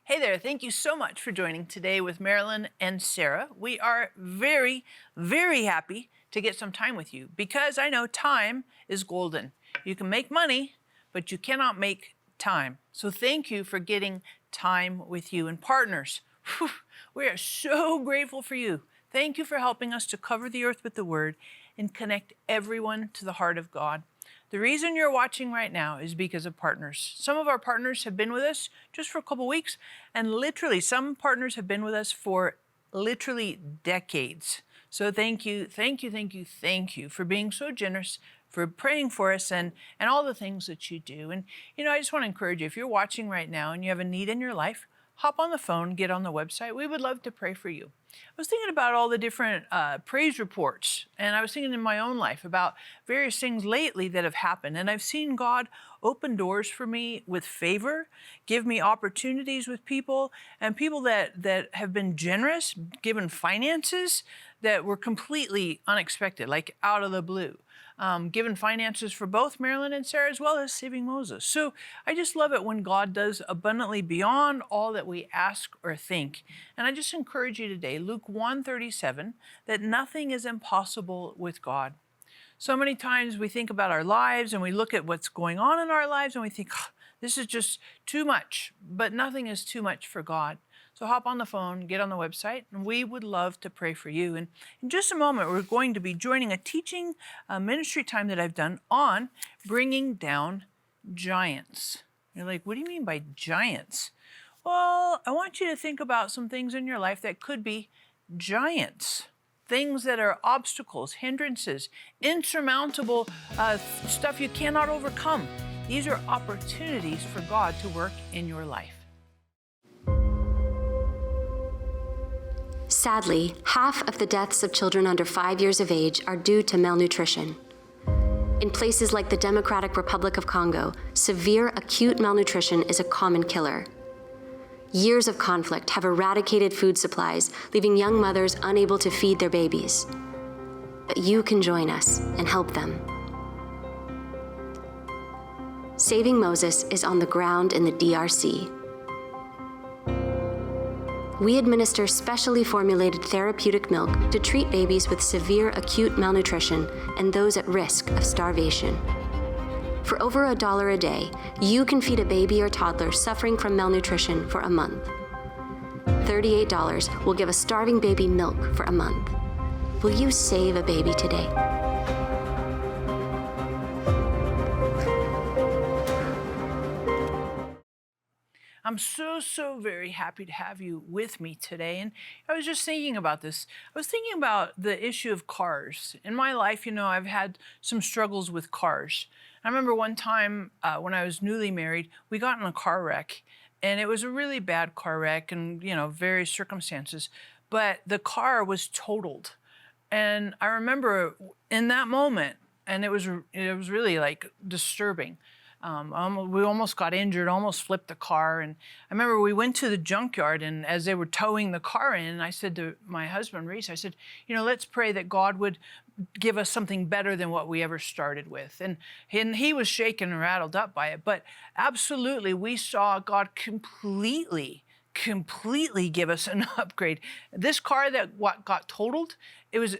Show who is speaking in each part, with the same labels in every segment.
Speaker 1: Hey there, thank you so much for joining today with Marilyn and Sarah. We are very, very happy to get some time with you because I know time is golden. You can make money, but you cannot make time. So thank you for getting time with you. And partners, we are so grateful for you. Thank you for helping us to cover the earth with the word and connect everyone to the heart of God. The reason you're watching right now is because of partners. Some of our partners have been with us just for a couple weeks, and literally some partners have been with us for literally decades. So thank you for being so generous, for praying for us and all the things that you do. And I just want to encourage you, if you're watching right now and you have a need in your life, hop on the phone, get on the website. We would love to pray for you. I was thinking about all the different praise reports, and I was thinking in my own life about various things lately that have happened. And I've seen God open doors for me with favor, give me opportunities with people, and people that have been generous, given finances that were completely unexpected, like out of the blue. Given finances for both Marilyn and Sarah, as well as saving Moses. So I just love it when God does abundantly beyond all that we ask or think. And I just encourage you today, Luke 1:37, that nothing is impossible with God. So many times we think about our lives and we look at what's going on in our lives and we think, this is just too much, but nothing is too much for God. So hop on the phone, get on the website, and we would love to pray for you. And in just a moment, we're going to be joining a teaching ministry time that I've done on bringing down giants. You're like, what do you mean by giants? Well, I want you to think about some things in your life that could be giants. Things that are obstacles, hindrances, insurmountable stuff you cannot overcome. These are opportunities for God to work in your life.
Speaker 2: Sadly, half of the deaths of children under 5 years of age are due to malnutrition. In places like the Democratic Republic of Congo, severe acute malnutrition is a common killer. Years of conflict have eradicated food supplies, leaving young mothers unable to feed their babies. But you can join us and help them. Saving Moses is on the ground in the DRC. We administer specially formulated therapeutic milk to treat babies with severe acute malnutrition and those at risk of starvation. For over $1 a day, you can feed a baby or toddler suffering from malnutrition for a month. $38 will give a starving baby milk for a month. Will you save a baby today?
Speaker 1: I'm so very happy to have you with me today. And I was just thinking about this. I was thinking about the issue of cars. In my life, I've had some struggles with cars. I remember one time when I was newly married, we got in a car wreck. And it was a really bad car wreck and, various circumstances. But the car was totaled. And I remember in that moment, and it was really like disturbing. We almost got injured, almost flipped the car. And I remember we went to the junkyard, and as they were towing the car in, I said to my husband, Reese, I said, let's pray that God would give us something better than what we ever started with. And he was shaken and rattled up by it. But absolutely, we saw God completely give us an upgrade. This car that got totaled, it was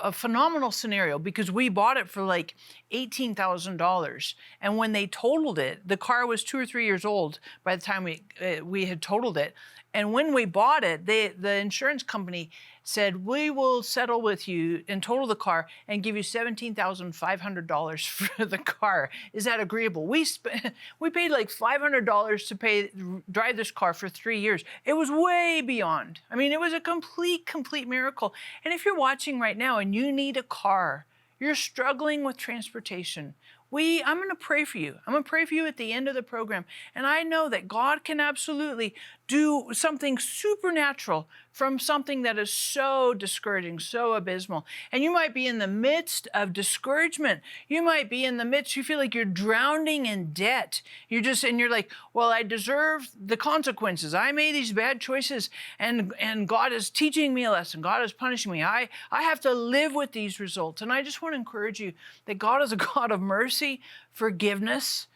Speaker 1: a phenomenal scenario because we bought it for like $18,000. And when they totaled it, the car was 2 or 3 years old by the time we had totaled it. And when we bought it, the insurance company said, we will settle with you and total the car and give you $17,500 for the car. Is that agreeable? We paid like $500 to drive this car for 3 years. It was way beyond. I mean, it was a complete miracle. And if you're watching right now and you need a car, you're struggling with transportation, I'm going to pray for you. I'm going to pray for you at the end of the program. And I know that God can absolutely do something supernatural from something that is so discouraging, so abysmal. And you might be in the midst of discouragement. You might be in the midst, you feel like you're drowning in debt. You're like, well, I deserve the consequences. I made these bad choices and God is teaching me a lesson. God is punishing me. I have to live with these results. And I just want to encourage you that God is a God of mercy, forgiveness,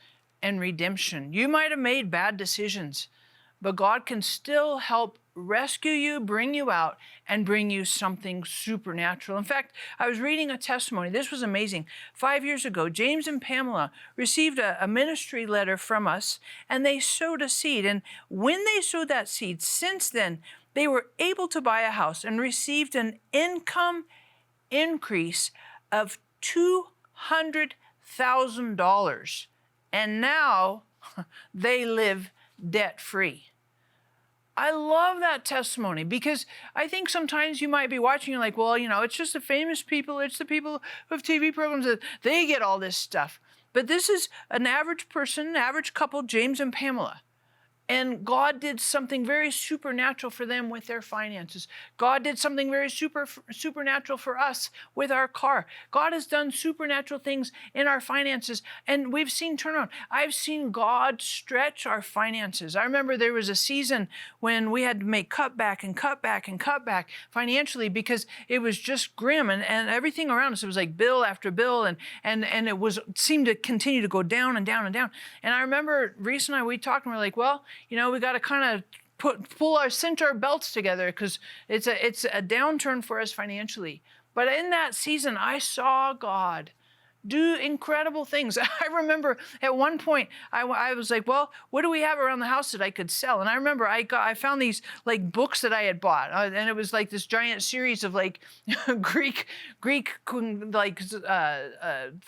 Speaker 1: and redemption. You might have made bad decisions, but God can still help rescue you, bring you out, and bring you something supernatural. In fact, I was reading a testimony. This was amazing. 5 years ago, James and Pamela received a ministry letter from us, and they sowed a seed. And when they sowed that seed, since then, they were able to buy a house and received an income increase of $200,000. And now they live debt-free. I love that testimony because I think sometimes you might be watching and like, well, it's just the famous people. It's the people who have TV programs that they get all this stuff. But this is an average person, an average couple, James and Pamela. And God did something very supernatural for them with their finances. God did something very supernatural for us with our car. God has done supernatural things in our finances, and we've seen turnaround. I've seen God stretch our finances. I remember there was a season when we had to make cutback financially because it was just grim, and everything around us, it was like bill after bill, and it seemed to continue to go down and down and down. And I remember Reese and we talked, and we're like, well, we got to kind of cinch our belts together because it's a downturn for us financially. But in that season, I saw God do incredible things. I remember at one point, I was like, well, what do we have around the house that I could sell? And I remember I found these like books that I had bought, and it was like this giant series of like Greek like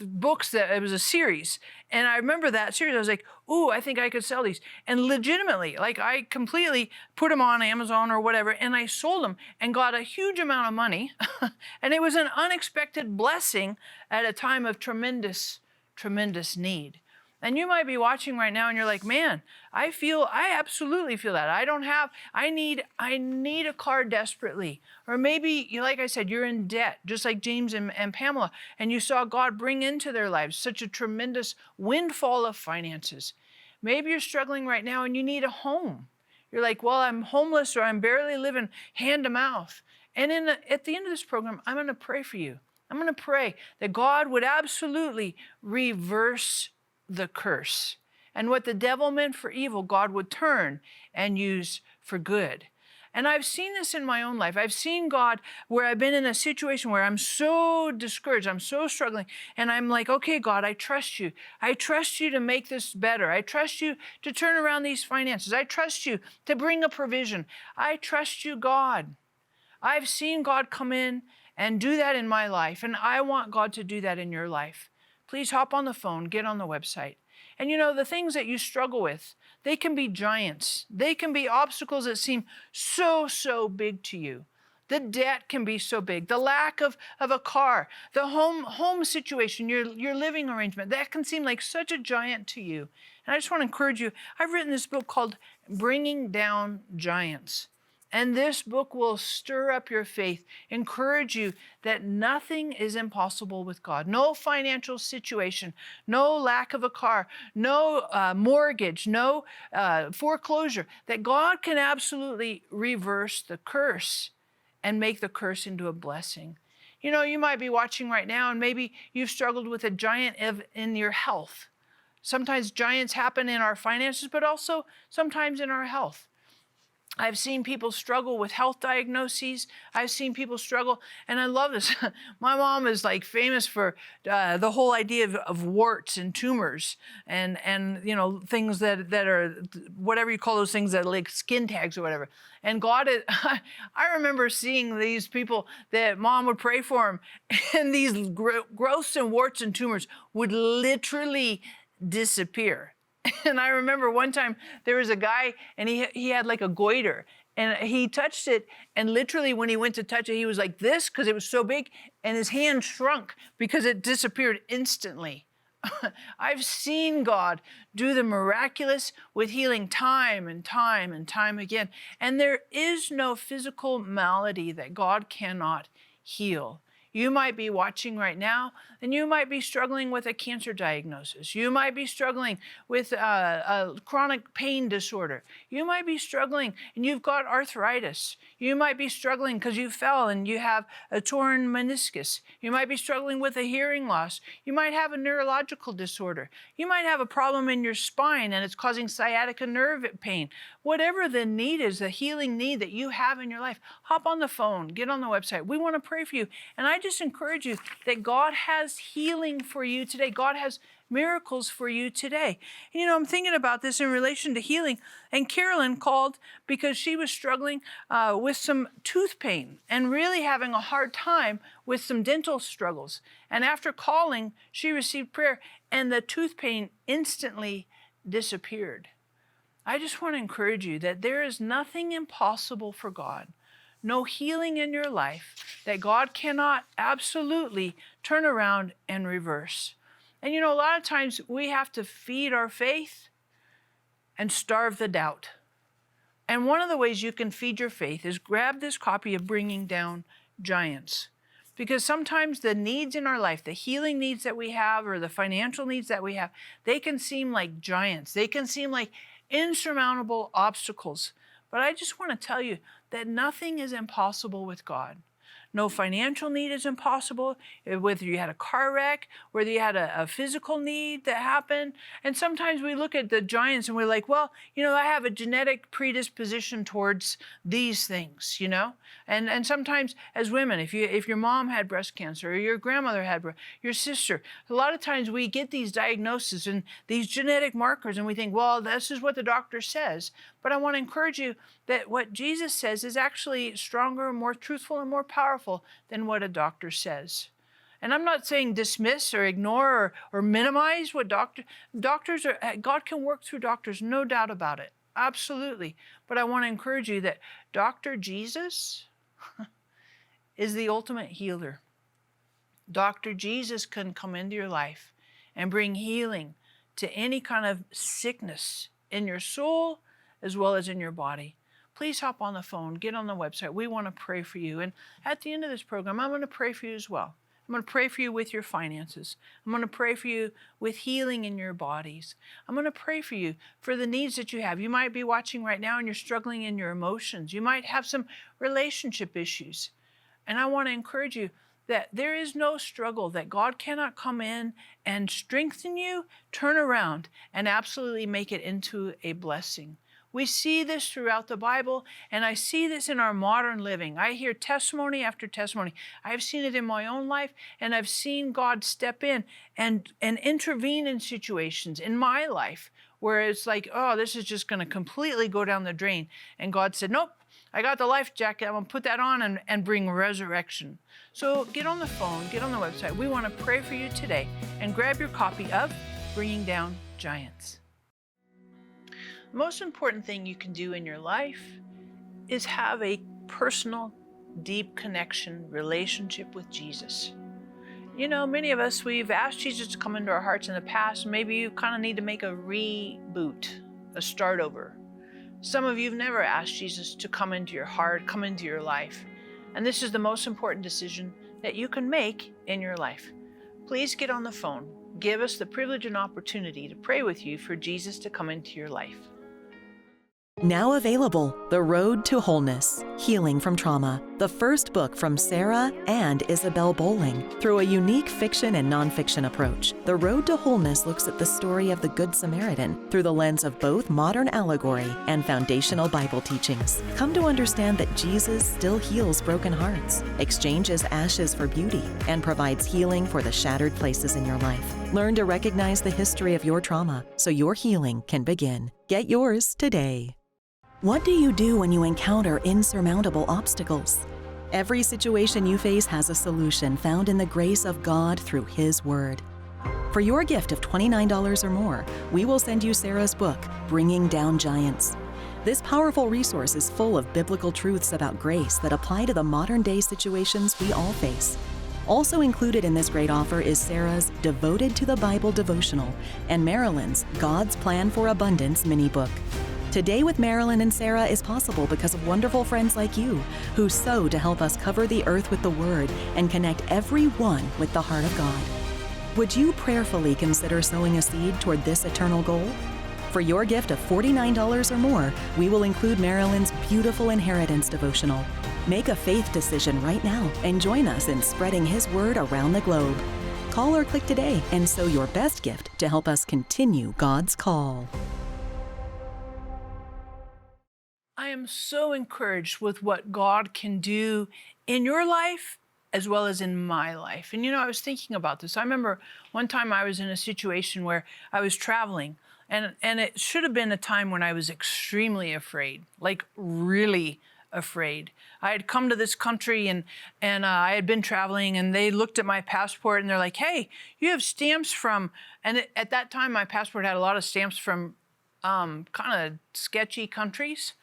Speaker 1: books that it was a series. And I remember that series. I was like, ooh, I think I could sell these. And legitimately, like I completely put them on Amazon or whatever, and I sold them and got a huge amount of money. And it was an unexpected blessing at a time of tremendous, tremendous need. And you might be watching right now and you're like, man, I absolutely feel that. I need a car desperately. Or maybe, like I said, you're in debt, just like James and Pamela, and you saw God bring into their lives such a tremendous windfall of finances. Maybe you're struggling right now and you need a home. You're like, well, I'm homeless or I'm barely living hand to mouth. And at the end of this program, I'm going to pray for you. I'm going to pray that God would absolutely reverse the curse. And what the devil meant for evil, God would turn and use for good. And I've seen this in my own life. I've seen God where I've been in a situation where I'm so discouraged, I'm so struggling, and I'm like, okay, God, I trust you. I trust you to make this better. I trust you to turn around these finances. I trust you to bring a provision. I trust you, God. I've seen God come in and do that in my life, and I want God to do that in your life. Please hop on the phone, get on the website. And the things that you struggle with, they can be giants. They can be obstacles that seem so, so big to you. The debt can be so big. The lack of a car, the home situation, your living arrangement, that can seem like such a giant to you. And I just want to encourage you. I've written this book called Bringing Down Giants. And this book will stir up your faith, encourage you that nothing is impossible with God. No financial situation, no lack of a car, no mortgage, no foreclosure, that God can absolutely reverse the curse and make the curse into a blessing. You might be watching right now and maybe you've struggled with a giant in your health. Sometimes giants happen in our finances, but also sometimes in our health. I've seen people struggle with health diagnoses. I've seen people struggle, and I love this. My mom is like famous for the whole idea of warts and tumors and things that are whatever you call those things that are like skin tags or whatever. And I remember seeing these people that mom would pray for them, and these growths and warts and tumors would literally disappear. And I remember one time there was a guy and he had like a goiter and he touched it, and literally when he went to touch it, he was like this because it was so big, and his hand shrunk because it disappeared instantly. I've seen God do the miraculous with healing time and time and time again. And there is no physical malady that God cannot heal. You might be watching right now then you might be struggling with a cancer diagnosis. You might be struggling with a chronic pain disorder. You might be struggling and you've got arthritis. You might be struggling because you fell and you have a torn meniscus. You might be struggling with a hearing loss. You might have a neurological disorder. You might have a problem in your spine and it's causing sciatica nerve pain. Whatever the need is, the healing need that you have in your life, hop on the phone, get on the website. We want to pray for you. And I just encourage you that God has healing for you today. God has miracles for you today. You know, I'm thinking about this in relation to healing. And Carolyn called because she was struggling with some tooth pain and really having a hard time with some dental struggles. And after calling, she received prayer and the tooth pain instantly disappeared. I just want to encourage you that there is nothing impossible for God. No healing in your life that God cannot absolutely turn around and reverse. And you know, a lot of times we have to feed our faith and starve the doubt. And one of the ways you can feed your faith is grab this copy of Bringing Down Giants. Because sometimes the needs in our life, the healing needs that we have or the financial needs that we have, they can seem like giants. They can seem like insurmountable obstacles. But I just want to tell you that nothing is impossible with God. No financial need is impossible, whether you had a car wreck, whether you had a physical need that happened. And sometimes we look at the giants and we're like, well, you know, I have a genetic predisposition towards these things, you know? And sometimes as women, if your mom had breast cancer or your grandmother had, your sister, a lot of times we get these diagnoses and these genetic markers and we think, well, this is what the doctor says. But I want to encourage you that what Jesus says is actually stronger, more truthful, and more powerful than what a doctor says. And I'm not saying dismiss or ignore or minimize what doctors are. God can work through doctors, no doubt about it. Absolutely. But I want to encourage you that Dr. Jesus is the ultimate healer. Dr. Jesus can come into your life and bring healing to any kind of sickness in your soul as well as in your body. Please hop on the phone, get on the website. We want to pray for you. And at the end of this program, I'm going to pray for you as well. I'm going to pray for you with your finances. I'm going to pray for you with healing in your bodies. I'm going to pray for you for the needs that you have. You might be watching right now and you're struggling in your emotions. You might have some relationship issues. And I want to encourage you that there is no struggle that God cannot come in and strengthen you, turn around, and absolutely make it into a blessing. We see this throughout the Bible, and I see this in our modern living. I hear testimony after testimony. I've seen it in my own life, and I've seen God step in and intervene in situations in my life where it's like, oh, this is just going to completely go down the drain. And God said, nope, I got the life jacket. I'm going to put that on and bring resurrection. So get on the phone, get on the website. We want to pray for you today and grab your copy of Bringing Down Giants. The most important thing you can do in your life is have a personal, deep connection, relationship with Jesus. You know, many of us, we've asked Jesus to come into our hearts in the past. Maybe you kind of need to make a reboot, a start over. Some of you have never asked Jesus to come into your heart, come into your life. And this is the most important decision that you can make in your life. Please get on the phone. Give us the privilege and opportunity to pray with you for Jesus to come into your life.
Speaker 3: Now available, The Road to Wholeness, Healing from Trauma, the first book from Sarah and Isabel Bowling. Through a unique fiction and nonfiction approach, The Road to Wholeness looks at the story of the Good Samaritan through the lens of both modern allegory and foundational Bible teachings. Come to understand that Jesus still heals broken hearts, exchanges ashes for beauty, and provides healing for the shattered places in your life. Learn to recognize the history of your trauma so your healing can begin. Get yours today. What do you do when you encounter insurmountable obstacles? Every situation you face has a solution found in the grace of God through His Word. For your gift of $29 or more, we will send you Sarah's book, Bringing Down Giants. This powerful resource is full of biblical truths about grace that apply to the modern-day situations we all face. Also included in this great offer is Sarah's Devoted to the Bible devotional and Marilyn's God's Plan for Abundance mini-book. Today with Marilyn and Sarah is possible because of wonderful friends like you who sow to help us cover the earth with the Word and connect everyone with the heart of God. Would you prayerfully consider sowing a seed toward this eternal goal? For your gift of $49 or more, we will include Marilyn's beautiful inheritance devotional. Make a faith decision right now and join us in spreading His word around the globe. Call or click today and sow your best gift to help us continue God's call.
Speaker 1: I am so encouraged with what God can do in your life as well as in my life. And I was thinking about this. I remember one time I was in a situation where I was traveling, and it should have been a time when I was extremely afraid, like really afraid. I had come to this country and I had been traveling, and they looked at my passport and they're like, "Hey, you have stamps from," and at that time my passport had a lot of stamps from kind of sketchy countries.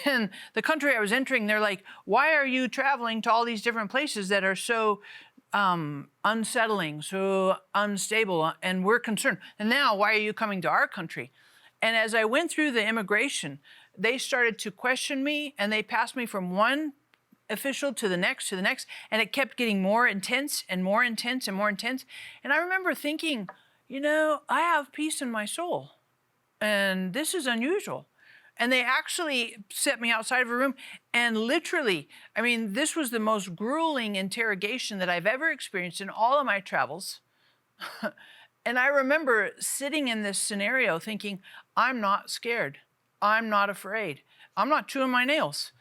Speaker 1: And the country I was entering, they're like, "Why are you traveling to all these different places that are so unsettling, so unstable, and we're concerned? And now, why are you coming to our country?" And as I went through the immigration, they started to question me, and they passed me from one official to the next, and it kept getting more intense and more intense and more intense. And I remember thinking, I have peace in my soul, and this is unusual. And they actually set me outside of a room, and literally, this was the most grueling interrogation that I've ever experienced in all of my travels. And I remember sitting in this scenario thinking, I'm not scared. I'm not afraid. I'm not chewing my nails.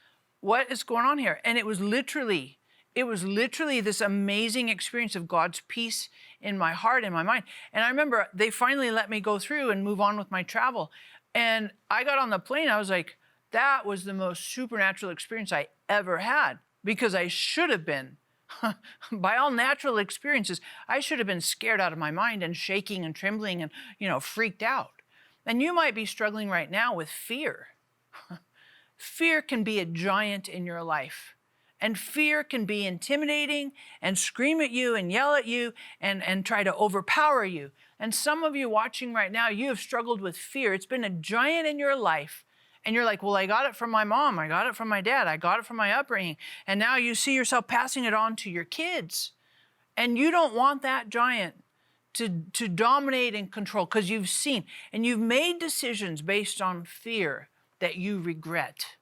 Speaker 1: What is going on here? And it was literally this amazing experience of God's peace in my heart and my mind. And I remember they finally let me go through and move on with my travel. And I got on the plane, I was like, that was the most supernatural experience I ever had, because I should have been, by all natural experiences, I should have been scared out of my mind and shaking and trembling and, freaked out. And you might be struggling right now with fear. Fear can be a giant in your life. And fear can be intimidating and scream at you and yell at you and try to overpower you. And some of you watching right now, you have struggled with fear. It's been a giant in your life. And you're like, well, I got it from my mom. I got it from my dad. I got it from my upbringing. And now you see yourself passing it on to your kids. And you don't want that giant to dominate and control, because you've seen and you've made decisions based on fear that you regret.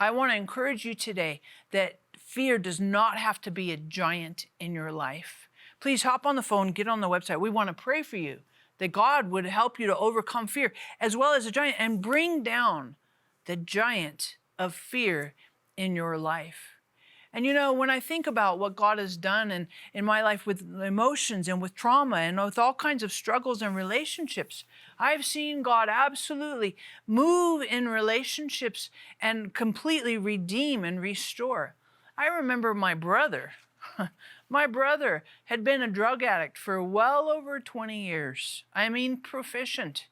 Speaker 1: I want to encourage you today that fear does not have to be a giant in your life. Please hop on the phone, get on the website. We want to pray for you that God would help you to overcome fear as well as a giant, and bring down the giant of fear in your life. And when I think about what God has done in my life with emotions and with trauma and with all kinds of struggles and relationships, I've seen God absolutely move in relationships and completely redeem and restore. I remember my brother. My brother had been a drug addict for well over 20 years. Proficient.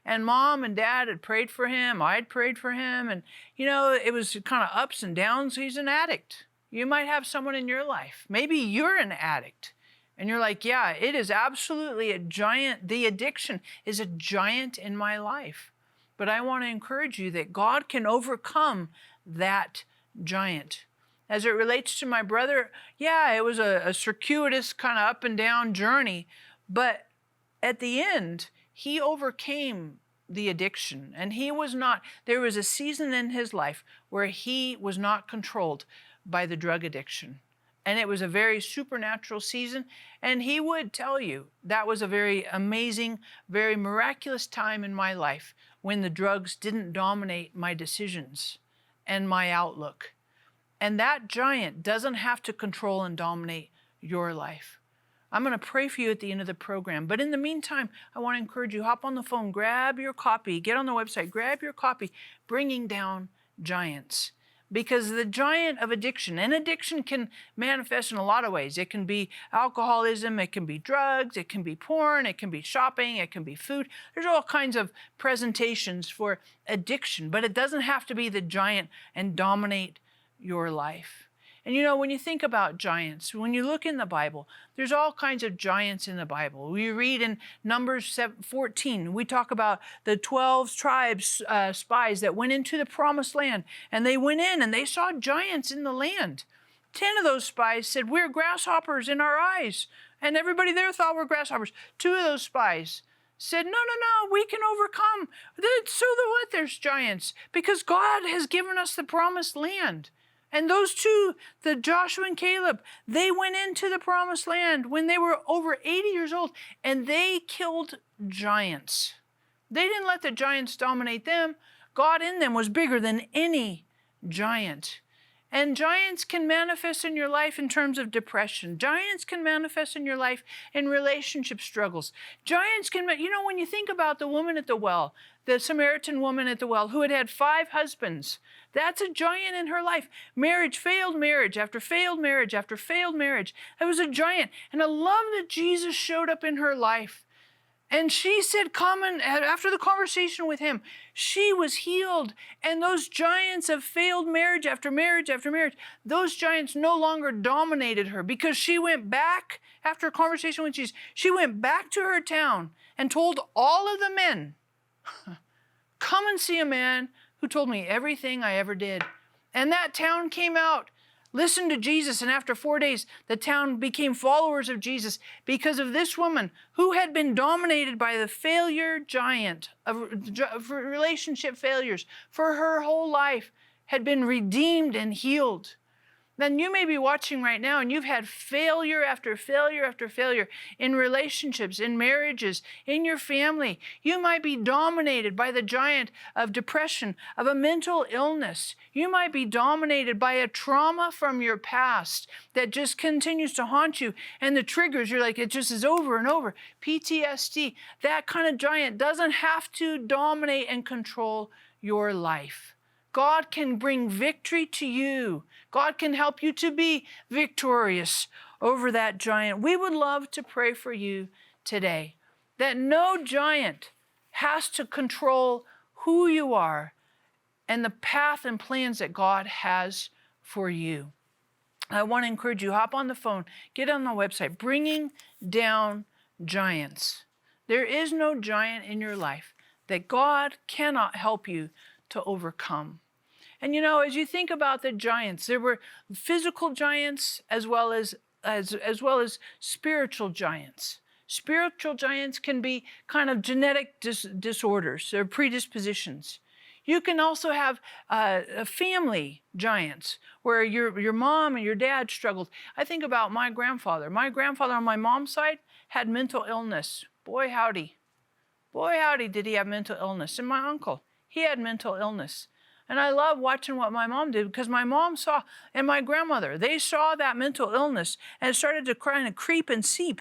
Speaker 1: And mom and dad had prayed for him. I'd prayed for him. And, it was kind of ups and downs. He's an addict. You might have someone in your life. Maybe you're an addict. And you're like, yeah, it is absolutely a giant. The addiction is a giant in my life. But I want to encourage you that God can overcome that giant. As it relates to my brother, yeah, it was a circuitous kind of up and down journey. But at the end, he overcame the addiction. And there was a season in his life where he was not controlled by the drug addiction. And it was a very supernatural season. And he would tell you that was a very amazing, very miraculous time in my life when the drugs didn't dominate my decisions and my outlook. And that giant doesn't have to control and dominate your life. I'm going to pray for you at the end of the program. But in the meantime, I want to encourage you, hop on the phone, grab your copy, get on the website, grab your copy, Bringing Down Giants. Because the giant of addiction, and addiction can manifest in a lot of ways. It can be alcoholism, it can be drugs, it can be porn, it can be shopping, it can be food. There's all kinds of presentations for addiction, but it doesn't have to be the giant and dominate your life. And when you think about giants, when you look in the Bible, there's all kinds of giants in the Bible. We read in Numbers 14, we talk about the 12 tribes, spies that went into the promised land. And they went in and they saw giants in the land. 10 of those spies said, "We're grasshoppers in our eyes. And everybody there thought we're grasshoppers. 2 of those spies said, no, we can overcome. So what? There's giants. Because God has given us the promised land. And those 2, the Joshua and Caleb, they went into the promised land when they were over 80 years old, and they killed giants. They didn't let the giants dominate them. God in them was bigger than any giant. And giants can manifest in your life in terms of depression. Giants can manifest in your life in relationship struggles. Giants can, when you think about the woman at the well, the Samaritan woman at the well who had 5 husbands, that's a giant in her life. Failed marriage after failed marriage after failed marriage. It was a giant. And I love that Jesus showed up in her life. And she said, after the conversation with him, she was healed. And those giants of failed marriage after marriage after marriage, those giants no longer dominated her because she went back, after a conversation with Jesus, she went back to her town and told all of the men, come and see a man who told me everything I ever did. And that town came out, listened to Jesus, and after 4 days, the town became followers of Jesus because of this woman who had been dominated by the failure giant of relationship failures for her whole life, had been redeemed and healed. Then you may be watching right now and you've had failure after failure after failure in relationships, in marriages, in your family. You might be dominated by the giant of depression, of a mental illness. You might be dominated by a trauma from your past that just continues to haunt you. And the triggers, you're like, it just is over and over. PTSD, that kind of giant doesn't have to dominate and control your life. God can bring victory to you. God can help you to be victorious over that giant. We would love to pray for you today that no giant has to control who you are and the path and plans that God has for you. I want to encourage you, hop on the phone, get on the website, Bringing Down Giants. There is no giant in your life that God cannot help you to overcome. And as you think about the giants, there were physical giants as well as spiritual giants. Spiritual giants can be kind of genetic disorders or predispositions. You can also have family giants where your mom and your dad struggled. I think about my grandfather. My grandfather on my mom's side had mental illness. Boy, howdy did he have mental illness. And my uncle, he had mental illness. And I love watching what my mom did because my mom saw, and my grandmother, they saw that mental illness and it started to kind of creep and seep.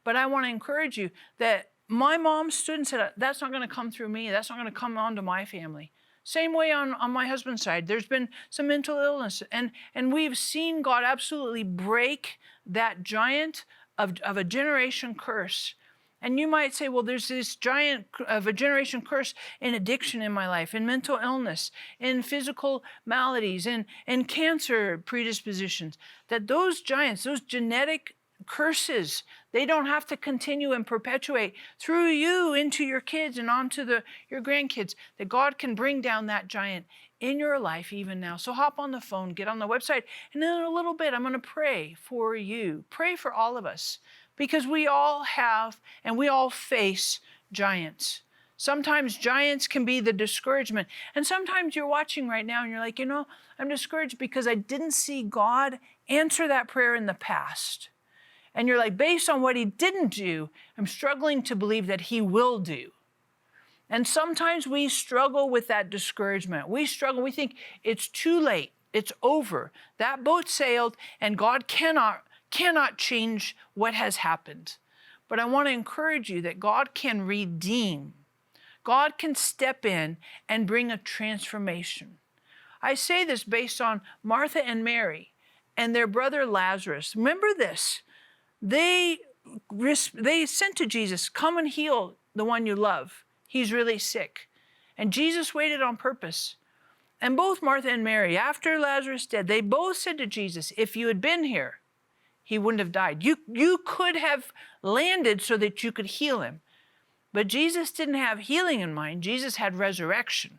Speaker 1: But I want to encourage you that my mom stood and said, that's not going to come through me. That's not going to come onto my family. Same way on my husband's side. There's been some mental illness. And we've seen God absolutely break that giant of a generation curse. And you might say, well, there's this giant of a generation curse in addiction in my life, in mental illness, in physical maladies, in cancer predispositions, that those giants, those genetic curses, they don't have to continue and perpetuate through you into your kids and onto your grandkids, that God can bring down that giant in your life even now. So hop on the phone, get on the website, and in a little bit, I'm going to pray for you. Pray for all of us. Because we all have and we all face giants. Sometimes giants can be the discouragement. And sometimes you're watching right now and you're like, I'm discouraged because I didn't see God answer that prayer in the past. And you're like, based on what he didn't do, I'm struggling to believe that he will do. And sometimes we struggle with that discouragement. We think it's too late. It's over. That boat sailed and God cannot change what has happened. But I want to encourage you that God can redeem. God can step in and bring a transformation. I say this based on Martha and Mary and their brother Lazarus. Remember this. They sent to Jesus, come and heal the one you love. He's really sick. And Jesus waited on purpose. And both Martha and Mary, after Lazarus died, they both said to Jesus, if you had been here, he wouldn't have died. You could have landed so that you could heal him. But Jesus didn't have healing in mind. Jesus had resurrection.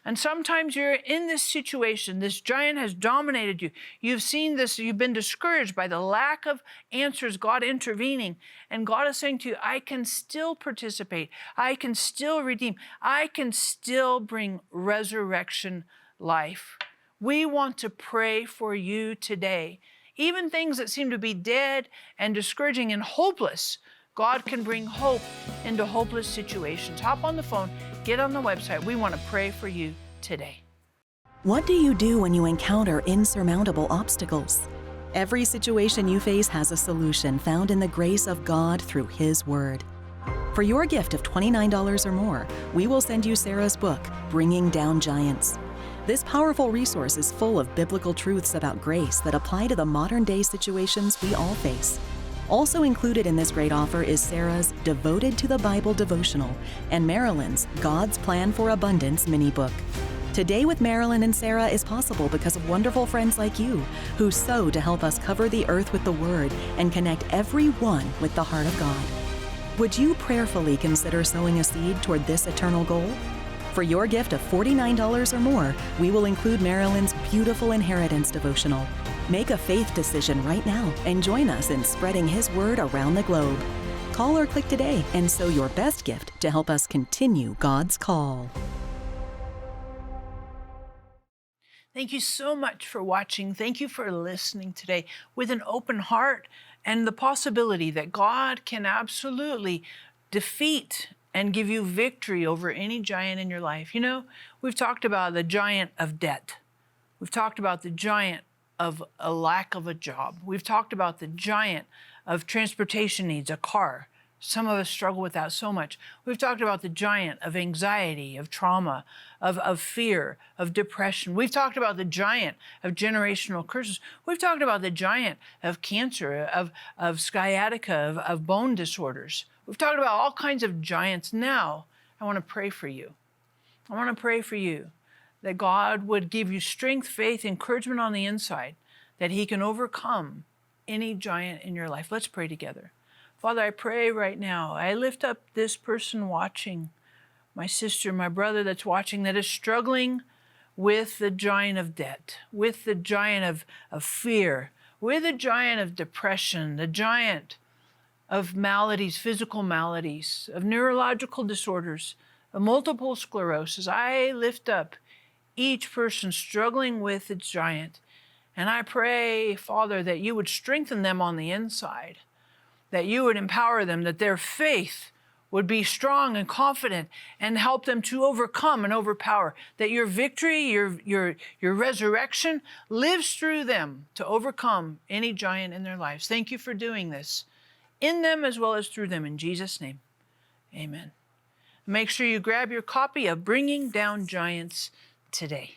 Speaker 1: And sometimes you're in this situation, this giant has dominated you. You've seen this, you've been discouraged by the lack of answers, God intervening. And God is saying to you, I can still participate. I can still redeem. I can still bring resurrection life. We want to pray for you today. Even things that seem to be dead and discouraging and hopeless, God can bring hope into hopeless situations. Hop on the phone, get on the website. We want to pray for you today.
Speaker 3: What do you do when you encounter insurmountable obstacles? Every situation you face has a solution found in the grace of God through His Word. For your gift of $29 or more, we will send you Sarah's book, Bringing Down Giants. This powerful resource is full of biblical truths about grace that apply to the modern-day situations we all face. Also included in this great offer is Sarah's Devoted to the Bible devotional and Marilyn's God's Plan for Abundance mini-book. Today with Marilyn and Sarah is possible because of wonderful friends like you who sow to help us cover the earth with the Word and connect everyone with the heart of God. Would you prayerfully consider sowing a seed toward this eternal goal? For your gift of $49 or more, we will include Marilyn's beautiful inheritance devotional. Make a faith decision right now and join us in spreading His Word around the globe. Call or click today and sow your best gift to help us continue God's call.
Speaker 1: Thank you so much for watching. Thank you for listening today with an open heart and the possibility that God can absolutely defeat and give you victory over any giant in your life. You know, we've talked about the giant of debt. We've talked about the giant of a lack of a job. We've talked about the giant of transportation needs, a car. Some of us struggle with that so much. We've talked about the giant of anxiety, of trauma, of fear, of depression. We've talked about the giant of generational curses. We've talked about the giant of cancer, of sciatica, of bone disorders. We've talked about all kinds of giants. Now, I want to pray for you. I want to pray for you that God would give you strength, faith, encouragement on the inside, that He can overcome any giant in your life. Let's pray together. Father, I pray right now. I lift up this person watching, my sister, my brother that's watching, that is struggling with the giant of debt, with the giant of fear, with the giant of depression, the giant of maladies, physical maladies, of neurological disorders, of multiple sclerosis. I lift up each person struggling with the giant. And I pray, Father, that you would strengthen them on the inside, that you would empower them, that their faith would be strong and confident and help them to overcome and overpower, that your victory, your resurrection lives through them to overcome any giant in their lives. Thank you for doing this in them as well as through them. In Jesus' name, amen. Make sure you grab your copy of Bringing Down Giants today.